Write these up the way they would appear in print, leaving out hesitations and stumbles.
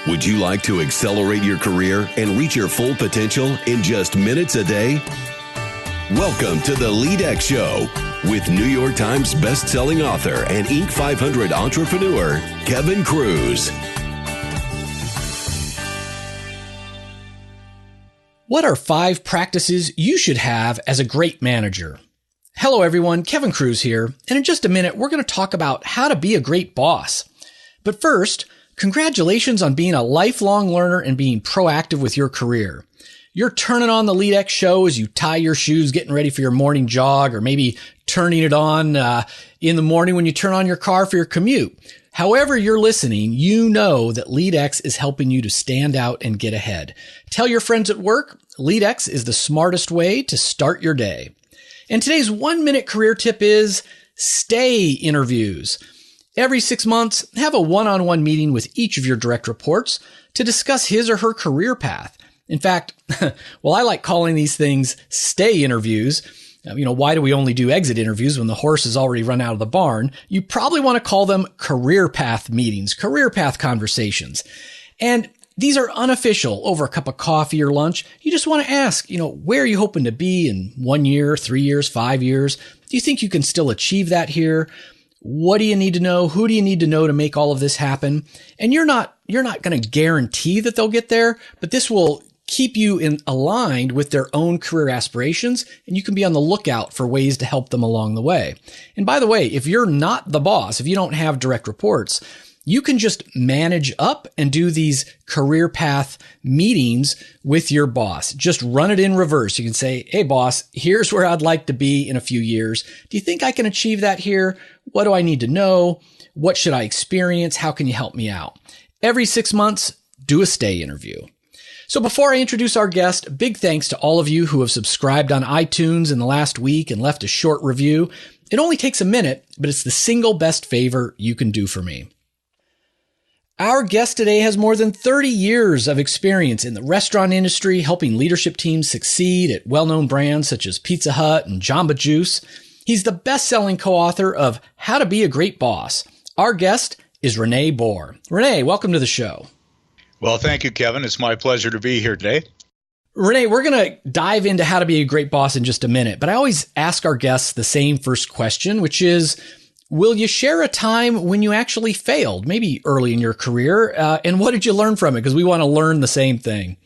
Would you like to accelerate your career and reach your full potential in just minutes a day? Welcome to the LEADx Show with New York Times best-selling author and Inc. 500 entrepreneur, Kevin Kruse. What are 5 practices you should have as a great manager? Hello, everyone. Kevin Kruse here. And in just a minute, we're going to talk about how to be a great boss. But first, congratulations on being a lifelong learner and being proactive with your career. You're turning on the LEADx Show as you tie your shoes, getting ready for your morning jog, or maybe turning it on in the morning when you turn on your car for your commute. However you're listening, you know that LEADx is helping you to stand out and get ahead. Tell your friends at work, LEADx is the smartest way to start your day. And today's 1-minute career tip is stay interviews. Every 6 months, have a one-on-one meeting with each of your direct reports to discuss his or her career path. In fact, well, I like calling these things stay interviews. Why do we only do exit interviews when the horse has already run out of the barn? You probably want to call them career path meetings, career path conversations. And these are unofficial, over a cup of coffee or lunch. You just want to ask, where are you hoping to be in 1 year, 3 years, 5 years? Do you think you can still achieve that here? What do you need to know? Who do you need to know to make all of this happen? And you're not going to guarantee that they'll get there, but this will keep you aligned with their own career aspirations, and you can be on the lookout for ways to help them along the way. And by the way, if you're not the boss, if you don't have direct reports, you can just manage up and do these career path meetings with your boss. Just run it in reverse. You can say, hey, boss, here's where I'd like to be in a few years. Do you think I can achieve that here? What do I need to know? What should I experience? How can you help me out? Every 6 months, do a stay interview. So before I introduce our guest, big thanks to all of you who have subscribed on iTunes in the last week and left a short review. It only takes a minute, but it's the single best favor you can do for me. Our guest today has more than 30 years of experience in the restaurant industry, helping leadership teams succeed at well-known brands such as Pizza Hut and Jamba Juice. He's the best-selling co-author of How to Be a Great Boss. Our guest is René Boer. René, welcome to the show. Well, thank you, Kevin. It's my pleasure to be here today. René, we're going to dive into how to be a great boss in just a minute, but I always ask our guests the same first question, which is, will you share a time when you actually failed, maybe early in your career, and what did you learn from it? Because we want to learn the same thing.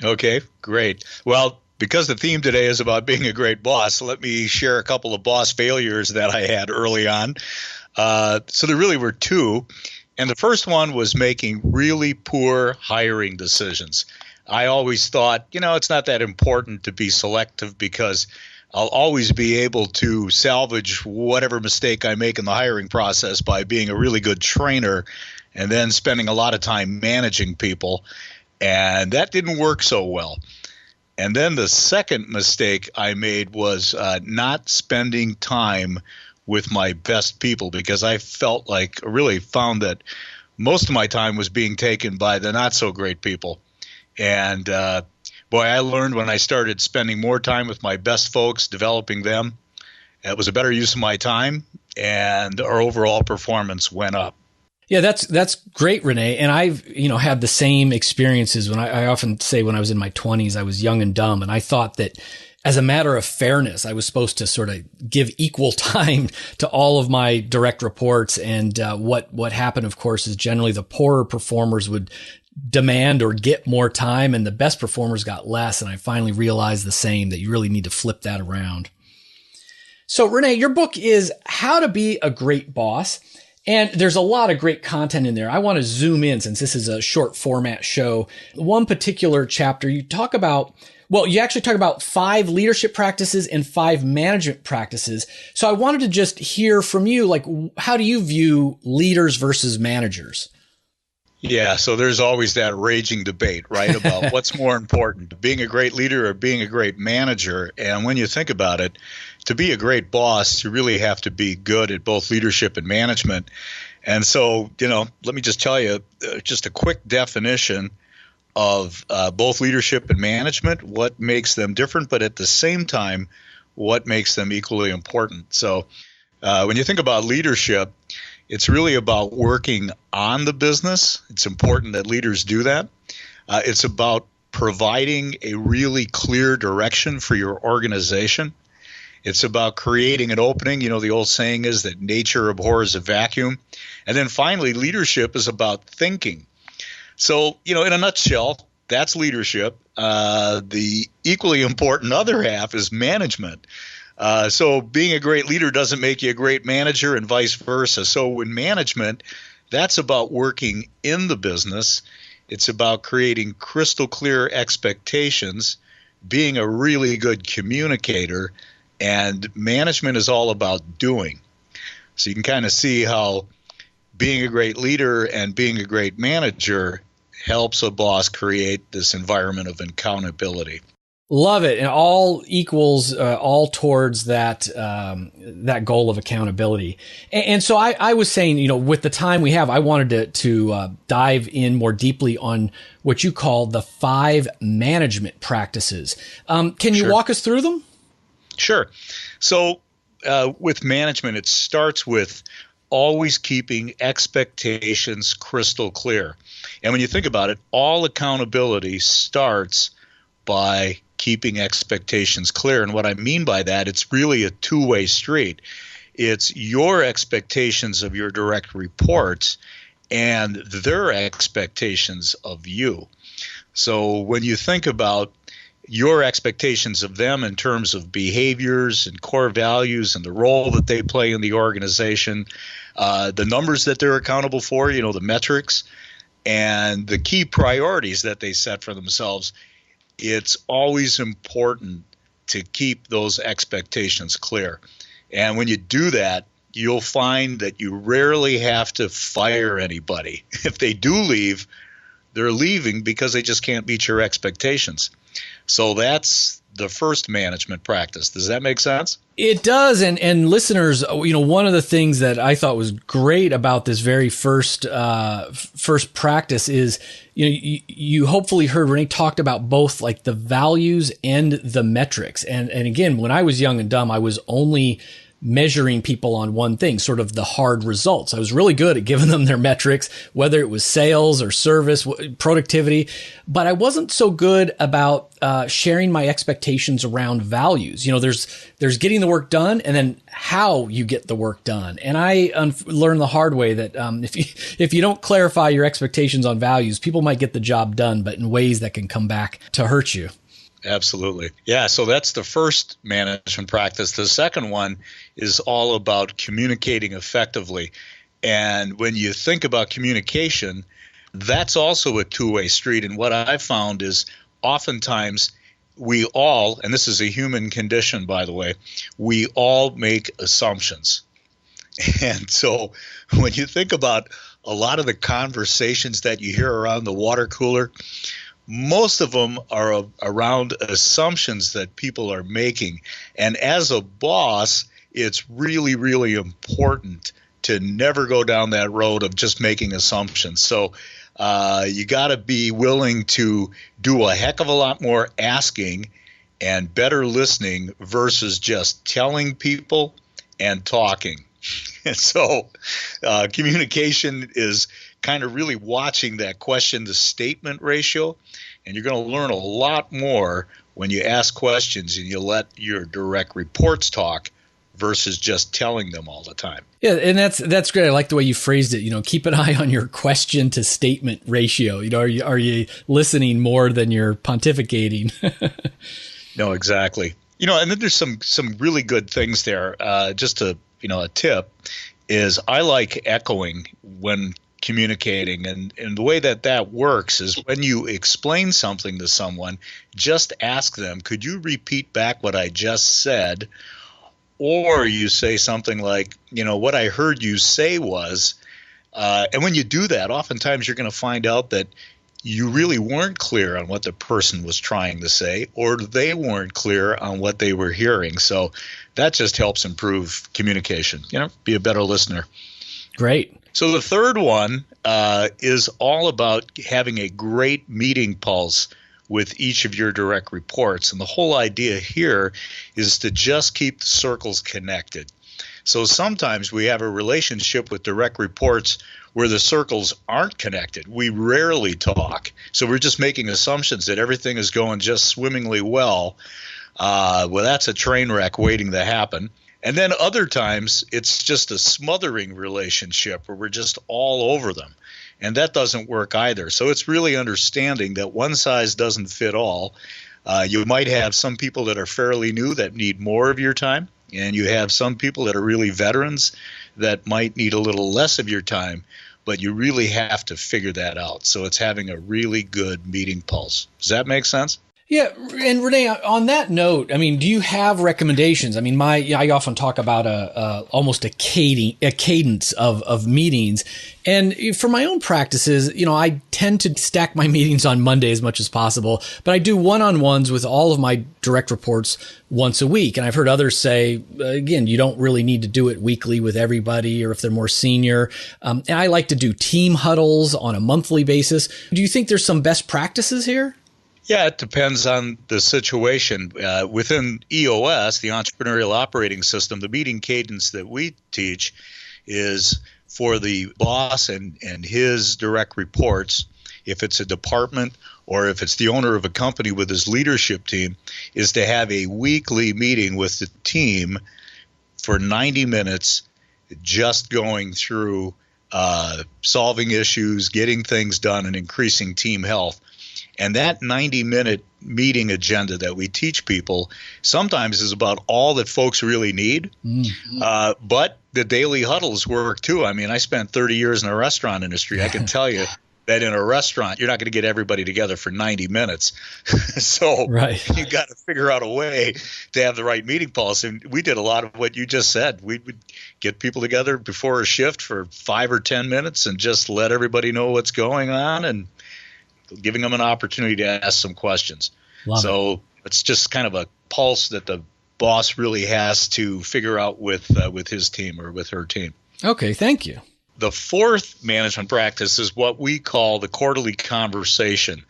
Okay, great. Well, because the theme today is about being a great boss, let me share a couple of boss failures that I had early on. So there really were 2. And the first one was making really poor hiring decisions. I always thought, it's not that important to be selective because I'll always be able to salvage whatever mistake I make in the hiring process by being a really good trainer and then spending a lot of time managing people. And that didn't work so well. And then the second mistake I made was not spending time with my best people, because I really found that most of my time was being taken by the not so great people. And I learned when I started spending more time with my best folks, developing them, it was a better use of my time, and our overall performance went up. Yeah, that's great, René. And I've, had the same experiences. When I often say when I was in my 20s, I was young and dumb, and I thought that as a matter of fairness, I was supposed to sort of give equal time to all of my direct reports. And what happened, of course, is generally the poorer performers would demand or get more time, and the best performers got less. And I finally realized the same, that you really need to flip that around. So, René, your book is How to Be a Great Boss. And there's a lot of great content in there. I want to zoom in, since this is a short format show. One particular chapter, you actually talk about 5 leadership practices and 5 management practices. So I wanted to just hear from you, how do you view leaders versus managers? Yeah, so there's always that raging debate, right, about what's more important, being a great leader or being a great manager. And when you think about it, to be a great boss, you really have to be good at both leadership and management. And so, let me just tell you just a quick definition of both leadership and management, what makes them different, but at the same time, what makes them equally important. So when you think about leadership, It's really about working on the business. It's important that leaders do that. It's about providing a really clear direction for your organization. It's about creating an opening. The old saying is that nature abhors a vacuum. And then finally, leadership is about thinking. So, in a nutshell, that's leadership. The equally important other half is management. So being a great leader doesn't make you a great manager and vice versa. So in management, that's about working in the business. It's about creating crystal clear expectations, being a really good communicator, and management is all about doing. So you can kind of see how being a great leader and being a great manager helps a boss create this environment of accountability. Love it. And all equals all towards that goal of accountability. And so I was saying, with the time we have, I wanted to dive in more deeply on what you call the 5 management practices. Can you walk us through them? Sure. So with management, it starts with always keeping expectations crystal clear. And when you think about it, all accountability starts by keeping expectations clear. And what I mean by that, it's really a two-way street. It's your expectations of your direct reports and their expectations of you. So when you think about your expectations of them in terms of behaviors and core values and the role that they play in the organization, the numbers that they're accountable for, the metrics, and the key priorities that they set for themselves, it's always important to keep those expectations clear. And when you do that, you'll find that you rarely have to fire anybody. If they do leave, they're leaving because they just can't meet your expectations. So that's the first management practice. Does that make sense? It does. And listeners, one of the things that I thought was great about this very first practice is, you hopefully heard René talked about both like the values and the metrics. And again, when I was young and dumb, I was only measuring people on one thing, sort of the hard results. I was really good at giving them their metrics, whether it was sales or service, productivity, but I wasn't so good about sharing my expectations around values. There's getting the work done and then how you get the work done. And I learned the hard way that if you don't clarify your expectations on values, people might get the job done, but in ways that can come back to hurt you. Absolutely. Yeah, so that's the first management practice. The second one is all about communicating effectively. And when you think about communication, that's also a two-way street. And what I've found is oftentimes we all, and this is a human condition, by the way, we all make assumptions. And so when you think about a lot of the conversations that you hear around the water cooler, most of them are around assumptions that people are making. And as a boss, it's really, really important to never go down that road of just making assumptions. So you got to be willing to do a heck of a lot more asking and better listening versus just telling people and talking. And so communication is kind of really watching that question to statement ratio. And you're going to learn a lot more when you ask questions and you let your direct reports talk versus just telling them all the time. Yeah, and that's great. I like the way you phrased it. Keep an eye on your question to statement ratio. Are you listening more than you're pontificating? No, exactly. And then there's some really good things there. Just a tip is I like echoing when communicating. And the way that works is when you explain something to someone, just ask them, could you repeat back what I just said? Or you say something like, what I heard you say was, and when you do that, oftentimes you're going to find out that you really weren't clear on what the person was trying to say, or they weren't clear on what they were hearing. So that just helps improve communication, be a better listener. Great. So the third one is all about having a great meeting pulse with each of your direct reports. And the whole idea here is to just keep the circles connected. So sometimes we have a relationship with direct reports where the circles aren't connected. We rarely talk. So we're just making assumptions that everything is going just swimmingly well. Well, that's a train wreck waiting to happen. And then other times it's just a smothering relationship where we're just all over them. And that doesn't work either. So it's really understanding that one size doesn't fit all. You might have some people that are fairly new that need more of your time, and you have some people that are really veterans that might need a little less of your time, but you really have to figure that out. So it's having a really good meeting pulse. Does that make sense? Yeah. And Renee, on that note, I mean, do you have recommendations? I mean, I often talk about almost a cadence of meetings. And for my own practices, I tend to stack my meetings on Monday as much as possible, but I do one-on-ones with all of my direct reports once a week. And I've heard others say, again, you don't really need to do it weekly with everybody or if they're more senior. And I like to do team huddles on a monthly basis. Do you think there's some best practices here? Yeah, it depends on the situation. Within EOS, the Entrepreneurial Operating System, the meeting cadence that we teach is for the boss and his direct reports, if it's a department or if it's the owner of a company with his leadership team, is to have a weekly meeting with the team for 90 minutes, just going through solving issues, getting things done, and increasing team health. And that 90-minute meeting agenda that we teach people sometimes is about all that folks really need. Mm-hmm. But the daily huddles work too. I mean, I spent 30 years in the restaurant industry. I can tell you that in a restaurant, you're not going to get everybody together for 90 minutes. So you got to figure out a way to have the right meeting pulse. And we did a lot of what you just said. We would get people together before a shift for 5 or 10 minutes and just let everybody know what's going on and giving them an opportunity to ask some questions. So it's just kind of a pulse that the boss really has to figure out with his team or with her team. Okay, thank you. The fourth management practice is what we call the quarterly conversation.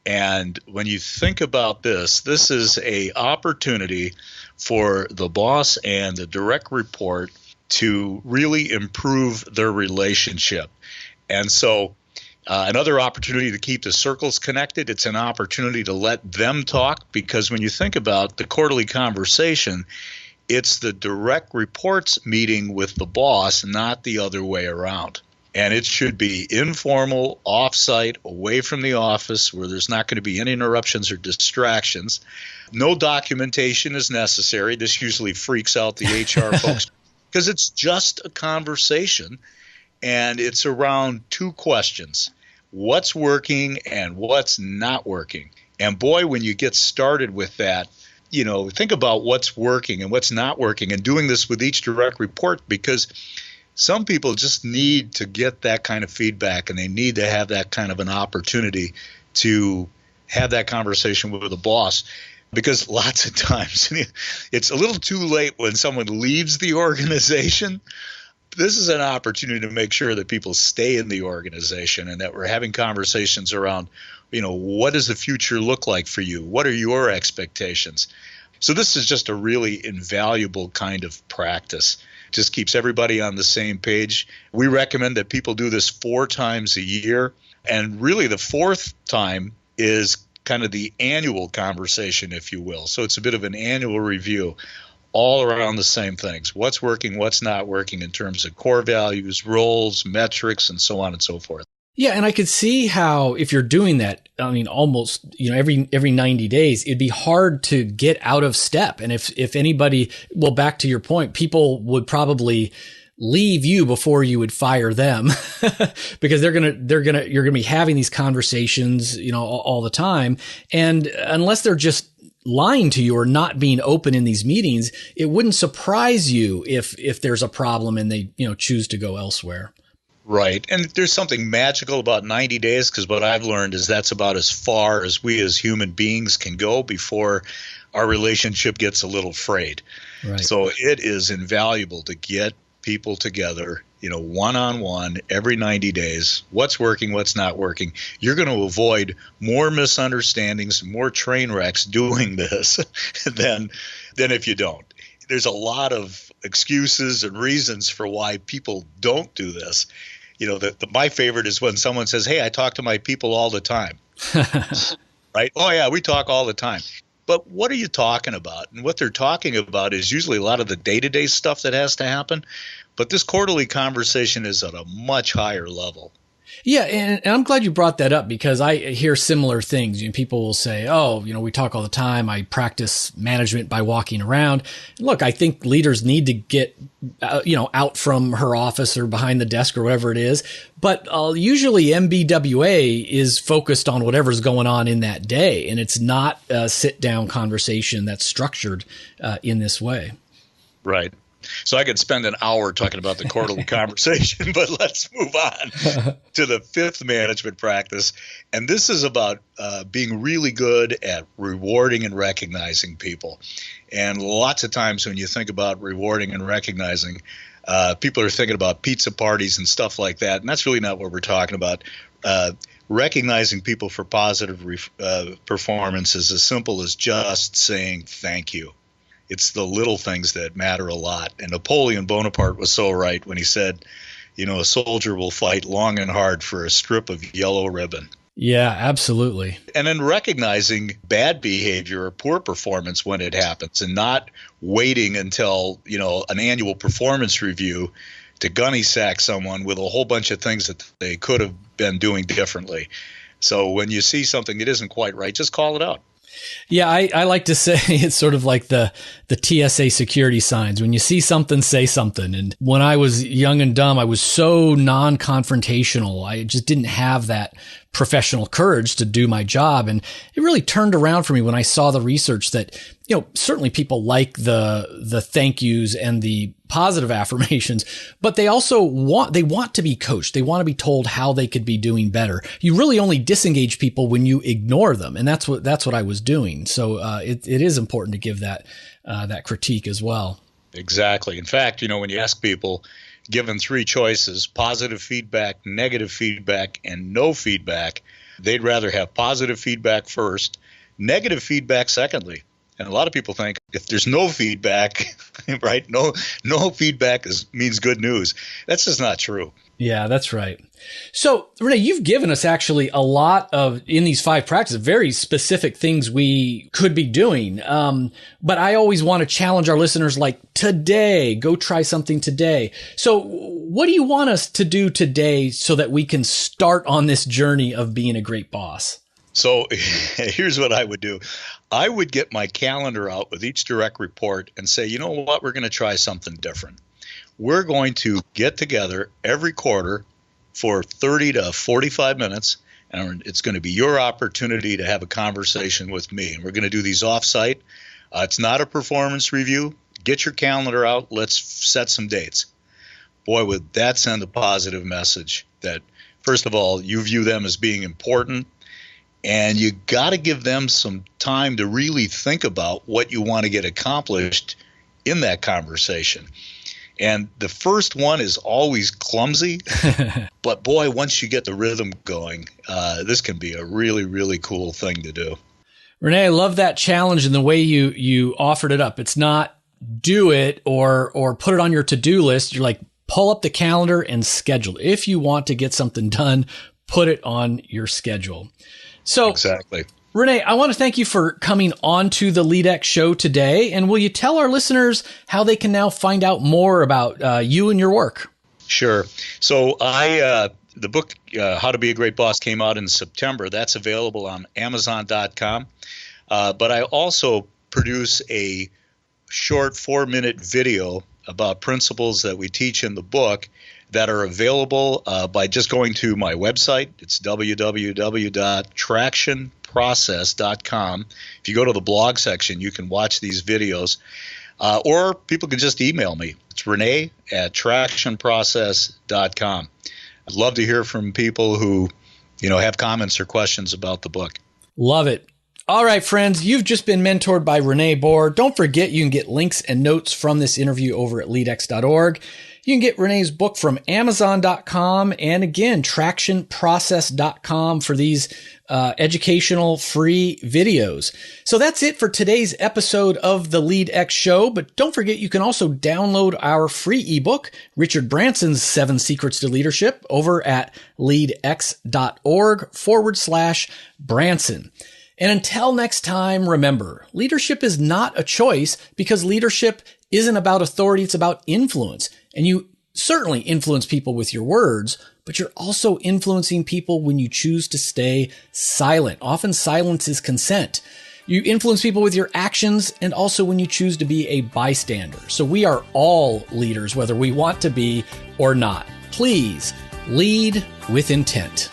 And when you think about this is a opportunity for the boss and the direct report to really improve their relationship. And so another opportunity to keep the circles connected, it's an opportunity to let them talk, because when you think about the quarterly conversation, it's the direct reports meeting with the boss, not the other way around. And it should be informal, off-site, away from the office, where there's not going to be any interruptions or distractions. No documentation is necessary. This usually freaks out the HR folks because it's just a conversation. And it's around two questions: what's working and what's not working. And boy, when you get started with that, think about what's working and what's not working, and doing this with each direct report, because some people just need to get that kind of feedback, and they need to have that kind of an opportunity to have that conversation with the boss. Because lots of times it's a little too late when someone leaves the organization. This is an opportunity to make sure that people stay in the organization, and that we're having conversations around, what does the future look like for you? What are your expectations? So this is just a really invaluable kind of practice. Just keeps everybody on the same page. We recommend that people do this 4 times a year. And really the fourth time is kind of the annual conversation, if you will. So it's a bit of an annual review, all around the same things: what's working, what's not working in terms of core values, roles, metrics, and so on and so forth. Yeah, and I could see how if you're doing that, almost, every 90 days, it'd be hard to get out of step. And if anybody, well, back to your point, people would probably leave you before you would fire them because you're going to be having these conversations, all the time. And unless they're just lying to you or not being open in these meetings, it wouldn't surprise you if there's a problem and they, choose to go elsewhere. Right. And there's something magical about 90 days, because what I've learned is that's about as far as we as human beings can go before our relationship gets a little frayed. Right. So it is invaluable to get people together, one-on-one every 90 days. What's working, what's not working. You're going to avoid more misunderstandings, more train wrecks doing this than if you don't. there's a lot of excuses and reasons for why people don't do this. My favorite is when someone says, "Hey, I talk to my people all the time." Right? Oh, yeah, we talk all the time. But what are you talking about? And what they're talking about is usually a lot of the day-to-day stuff that has to happen. But this quarterly conversation is at a much higher level. Yeah, and I'm glad you brought that up because I hear similar things. People will say, "Oh, we talk all the time. I practice management by walking around." Look, I think leaders need to get, out from her office or behind the desk or whatever it is. But usually MBWA is focused on whatever's going on in that day, and it's not a sit-down conversation that's structured in this way. Right. So I could spend an hour talking about the quarterly conversation, but let's move on to the fifth management practice. And this is about being really good at rewarding and recognizing people. And lots of times when you think about rewarding and recognizing, people are thinking about pizza parties and stuff like that. And that's really not what we're talking about. Recognizing people for positive performance is as simple as just saying thank you. It's the little things that matter a lot. And Napoleon Bonaparte was so right when he said, a soldier will fight long and hard for a strip of yellow ribbon. Yeah, absolutely. And then recognizing bad behavior or poor performance when it happens and not waiting until, an annual performance review to gunny sack someone with a whole bunch of things that they could have been doing differently. So when you see something that isn't quite right, just call it out. Yeah, I like to say it's sort of like the TSA security signs. When you see something, say something. And when I was young and dumb, I was so non-confrontational. I just didn't have that professional courage to do my job. And it really turned around for me when I saw the research that, certainly people like the thank yous and the positive affirmations, but they also want to be coached. They want to be told how they could be doing better. You really only disengage people when you ignore them. And that's what I was doing. So, it is important to give that critique as well. Exactly. In fact, when you ask people, given three choices, positive feedback, negative feedback, and no feedback, they'd rather have positive feedback first, negative feedback secondly. And a lot of people think if there's no feedback, right, no feedback means good news. That's just not true. Yeah, that's right. So, René, you've given us actually a lot in these 5 practices, very specific things we could be doing. But I always want to challenge our listeners like today, go try something today. So what do you want us to do today so that we can start on this journey of being a great boss? So here's what I would do. I would get my calendar out with each direct report and say, you know what, we're going to try something different. We're going to get together every quarter for 30 to 45 minutes, and it's going to be your opportunity to have a conversation with me. And we're going to do these offsite. It's not a performance review. Get your calendar out. Let's set some dates. Boy, would that send a positive message that, first of all, you view them as being important. And you got to give them some time to really think about what you want to get accomplished in that conversation. And the first one is always clumsy, but boy, once you get the rhythm going, this can be a really, really cool thing to do. René, I love that challenge and the way you offered it up. It's not do it or put it on your to-do list. You're like, pull up the calendar and schedule. If you want to get something done, put it on your schedule. So, exactly. René, I want to thank you for coming on to the LEADx show today. And will you tell our listeners how they can now find out more about you and your work? Sure. So the book, How to Be a Great Boss, came out in September. That's available on Amazon.com. But I also produce a short 4-minute video about principles that we teach in the book that are available by just going to my website. It's www.tractionprocess.com. If you go to the blog section, you can watch these videos. Or people can just email me. It's René@tractionprocess.com. I'd love to hear from people who, have comments or questions about the book. Love it. All right, friends, you've just been mentored by René Boer. Don't forget you can get links and notes from this interview over at leadx.org. You can get René's book from Amazon.com and again, tractionprocess.com for these educational free videos. So that's it for today's episode of the LEADx Show. But don't forget, you can also download our free ebook, Richard Branson's 7 Secrets to Leadership, over at leadx.org/Branson. And until next time, remember, leadership is not a choice because leadership isn't about authority. It's about influence. And you certainly influence people with your words, but you're also influencing people when you choose to stay silent. Often silence is consent. You influence people with your actions and also when you choose to be a bystander. So we are all leaders, whether we want to be or not. Please lead with intent.